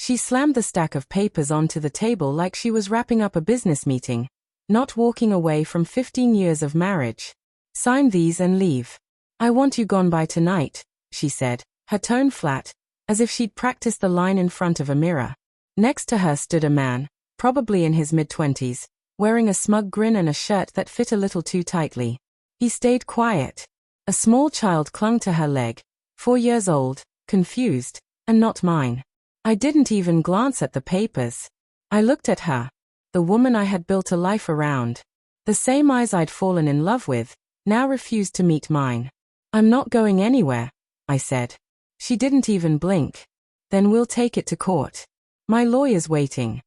She slammed the stack of papers onto the table like she was wrapping up a business meeting, not walking away from 15 years of marriage. Sign these and leave. I want you gone by tonight, she said, her tone flat, as if she'd practiced the line in front of a mirror. Next to her stood a man, probably in his mid-20s, wearing a smug grin and a shirt that fit a little too tightly. He stayed quiet. A small child clung to her leg, 4 years old, confused, and not mine. I didn't even glance at the papers. I looked at her, the woman I had built a life around. The same eyes I'd fallen in love with, now refused to meet mine. I'm not going anywhere, I said. She didn't even blink. Then we'll take it to court. My lawyer's waiting.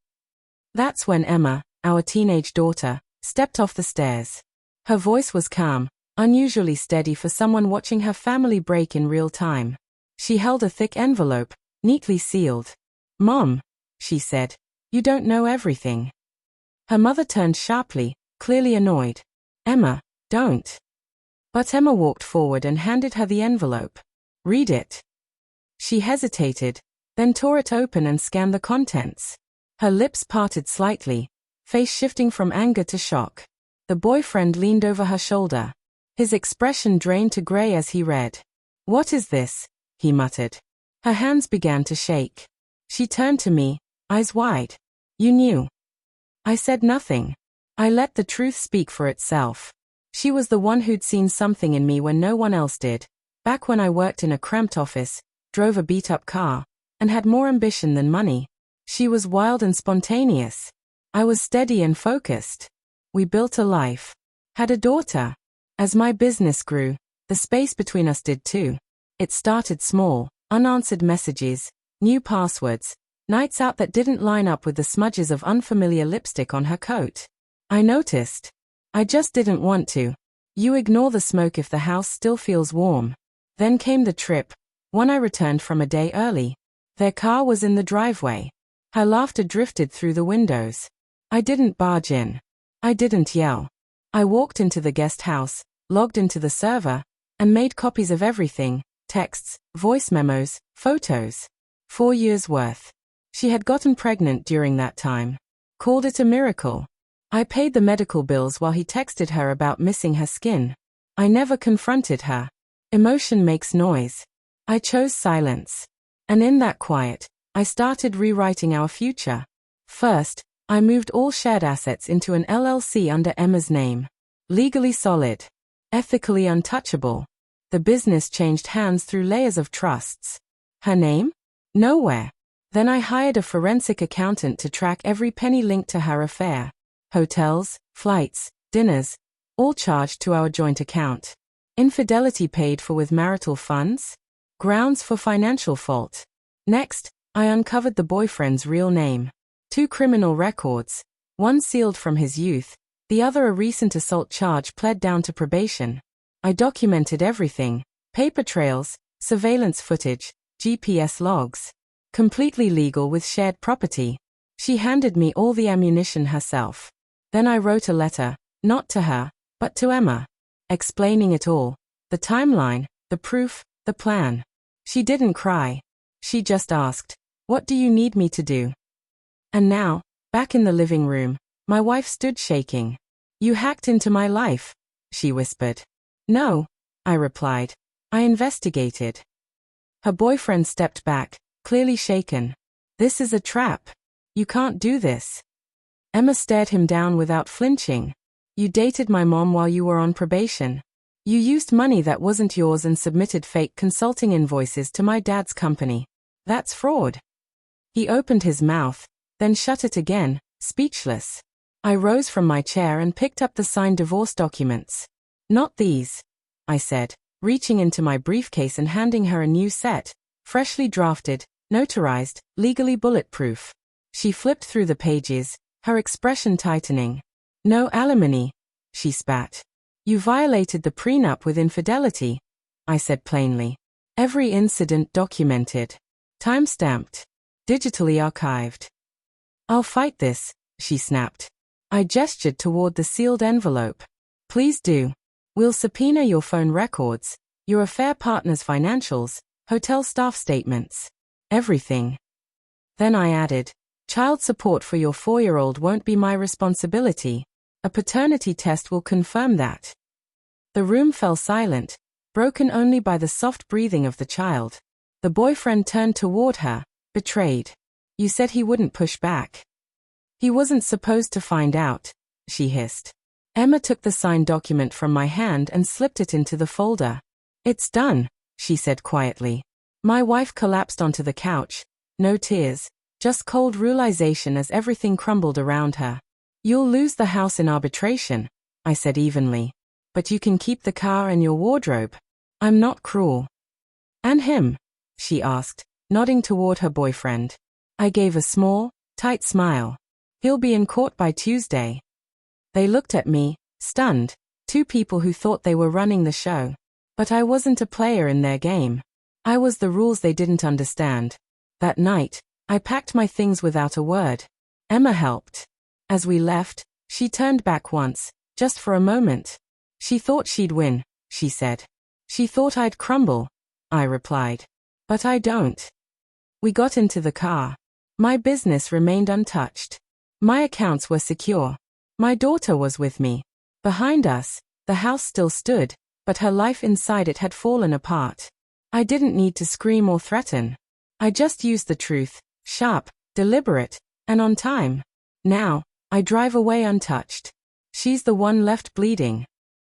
That's when Emma, our teenage daughter, stepped off the stairs. Her voice was calm, unusually steady for someone watching her family break in real time. She held a thick envelope, neatly sealed. Mom, she said, you don't know everything. Her mother turned sharply, clearly annoyed. Emma, don't. But Emma walked forward and handed her the envelope. Read it. She hesitated, then tore it open and scanned the contents. Her lips parted slightly, face shifting from anger to shock. The boyfriend leaned over her shoulder. His expression drained to gray as he read. What is this? He muttered. Her hands began to shake. She turned to me, eyes wide. You knew. I said nothing. I let the truth speak for itself. She was the one who'd seen something in me when no one else did, back when I worked in a cramped office, drove a beat-up car, and had more ambition than money. She was wild and spontaneous. I was steady and focused. We built a life. Had a daughter. As my business grew, the space between us did too. It started small, unanswered messages, new passwords, nights out that didn't line up with the smudges of unfamiliar lipstick on her coat. I noticed. I just didn't want to. You ignore the smoke if the house still feels warm. Then came the trip, one I returned from a day early. Their car was in the driveway. Her laughter drifted through the windows. I didn't barge in. I didn't yell. I walked into the guest house, logged into the server, and made copies of everything, texts, voice memos, photos. 4 years worth. She had gotten pregnant during that time. Called it a miracle. I paid the medical bills while he texted her about missing her skin. I never confronted her. Emotion makes noise. I chose silence. And in that quiet, I started rewriting our future. First, I moved all shared assets into an LLC under Emma's name. Legally solid. Ethically untouchable. The business changed hands through layers of trusts. Her name? Nowhere. Then I hired a forensic accountant to track every penny linked to her affair. Hotels, flights, dinners, all charged to our joint account. Infidelity paid for with marital funds? Grounds for financial fault. Next, I uncovered the boyfriend's real name. 2 criminal records, one sealed from his youth, the other a recent assault charge pled down to probation. I documented everything, paper trails, surveillance footage, GPS logs. Completely legal with shared property. She handed me all the ammunition herself. Then I wrote a letter, not to her, but to Emma, explaining it all, the timeline, the proof, the plan. She didn't cry. She just asked, what do you need me to do? And now, back in the living room, my wife stood shaking. You hacked into my life, she whispered. No, I replied. I investigated. Her boyfriend stepped back, clearly shaken. This is a trap. You can't do this. Emma stared him down without flinching. You dated my mom while you were on probation. You used money that wasn't yours and submitted fake consulting invoices to my dad's company. That's fraud. He opened his mouth, then shut it again, speechless. I rose from my chair and picked up the signed divorce documents. Not these, I said, reaching into my briefcase and handing her a new set, freshly drafted, notarized, legally bulletproof. She flipped through the pages, her expression tightening. No alimony, she spat. You violated the prenup with infidelity, I said plainly. Every incident documented. Time-stamped. Digitally archived. I'll fight this, she snapped. I gestured toward the sealed envelope. Please do. We'll subpoena your phone records, your affair partner's financials, hotel staff statements. Everything. Then I added, child support for your 4-year-old won't be my responsibility. A paternity test will confirm that. The room fell silent, broken only by the soft breathing of the child. The boyfriend turned toward her, betrayed. You said he wouldn't push back. He wasn't supposed to find out, she hissed. Emma took the signed document from my hand and slipped it into the folder. It's done, she said quietly. My wife collapsed onto the couch, no tears, just cold realization as everything crumbled around her. You'll lose the house in arbitration, I said evenly. But you can keep the car and your wardrobe. I'm not cruel. And him? She asked, nodding toward her boyfriend. I gave a small, tight smile. He'll be in court by Tuesday. They looked at me, stunned, two people who thought they were running the show. But I wasn't a player in their game. I was the rules they didn't understand. That night, I packed my things without a word. Emma helped. As we left, she turned back once, just for a moment. She thought she'd win, she said. She thought I'd crumble, I replied. But I don't. We got into the car. My business remained untouched. My accounts were secure. My daughter was with me. Behind us, the house still stood, but her life inside it had fallen apart. I didn't need to scream or threaten. I just used the truth, sharp, deliberate, and on time. Now, I drive away untouched. She's the one left bleeding.